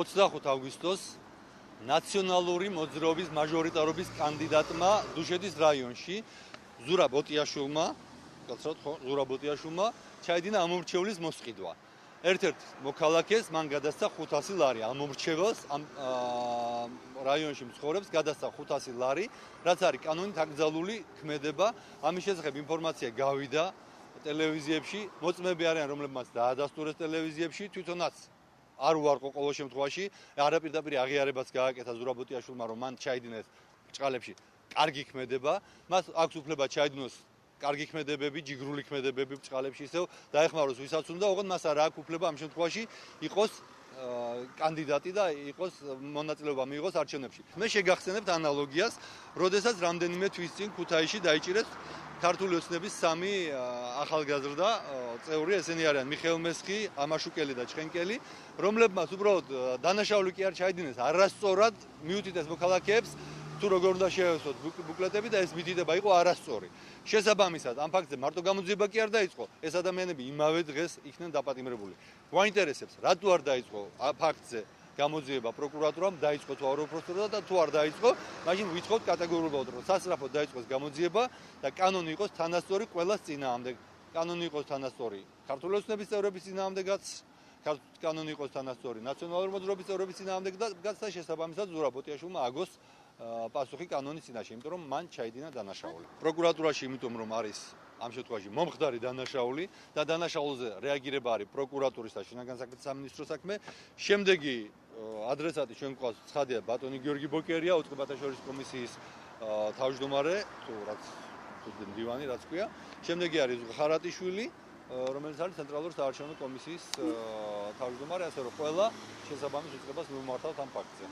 25 აგვისტოს ნაციონალური მოძრაობის მაჟორიტარობის კანდიდატმა დუშეთის რაიონში ზურაბ ოტიაშვილმა ჩაიდინა ამომრჩევლის მოსყიდვა. ერთ-ერთ მოქალაქეს მან გადასცა 500 ლარი ამომრჩეველს ამ რაიონში მცხოვრებს გადასცა 500 ლარი, რაც არის კანონით აკრძალული ქმედება. ამის შესახებ ინფორმაცია გავიდა ტელევიზიებში, მოწმეები არიან, რომლებმაც დაადასტურეს ტელევიზიებში, თვითონაც არ უარყო ყოველ შემთხვევაში, არაპირდაპირ აღიარებაც გააკეთა ზურაბ ოტიაშვილმა, რომ მან ჩაიდინეს ბრჭყალებში კარგი ქმედება, მას აქვს უფლება ჩაიდინოს კარგი ქმედებები, ჯიგრული ქმედებები ბრჭყალებში ისევ დაეხმაროს ვისაც უნდა, ოღონდ მას არ აქვს უფლება ამ შემთხვევაში იყოს კანდიდატი და იყოს მონაწილეობა მიიღოს არჩევნებში. მე შეგახსენებთ ანალოგიას, როდესაც რამდენიმე თვის წინ ქუთაისში დაიჭირეს ქართული ოცნების 3 ახალგაზრდა წევრი, ესენი არიან მიხეილ მესხი, ამაშუკელი და ჩხენკელი, რომლებმაც უბრალოდ დანაშაული კი არ ჩაიდინეს, არასწორად მიუთითეს მოქალაქეებს, თუ როგორ უნდა შეეცვლოთ ბუკლეტები და ეს მითითება იყო არასწორი. შესაბამისად, ამ ფაქტზე მარტო გამოძიება კი არ დაიწყო, ეს ადამიანები იმავე დღეს იქნენ დაპატიმრებული. გვაინტერესებს, რატო არ დაიწყო ფაქტზე გამოძიება პროკურატურამ, დაიწყო თუ არ უპროცედურა და თუ არ დაიწყო, მაშინ ვითხოვთ კატეგორიულად, რომ სასწრაფოდ დაიწყოს გამოძიება და კანონი იყოს თანასწორი ყველას წინააღმდეგ. კანონი იყოს თანასწორი ქართული ოცნების წევრების წინააღმდეგაც, კანონი იყოს თანასწორი ნაციონალური მოძრაობის წევრების წინააღმდეგაც და შესაბამისად ზურაბ ოტიაშვილმა აგოს პასუხი კანონის წინაშე, იმიტომ რომ მან ჩაიდინა დანაშაული. პროკურატურაში, იმიტომ რომ არის ამ შემთხვევაში მომხდარი დანაშაული და დანაშაულზე რეაგირება არის პროკურატურის და შინაგან საქმეთა სამინისტროს საქმე. შემდეგი ადრესატი ჩვენ გვყავს ცხადია ბატონი გიორგი ბოკერია, უწყებათა შორის კომისიის თავმჯდომარე, თუ რაც მდივანი, რაც ქვია. შემდეგი არის ხარატიშვილი, რომელიც არის ცენტრალური საარჩევნო კომისიის თავმჯდომარე, ასე რომ ყველა შესაბამის უწყებას მივმართავთ ამ ფაქტზე.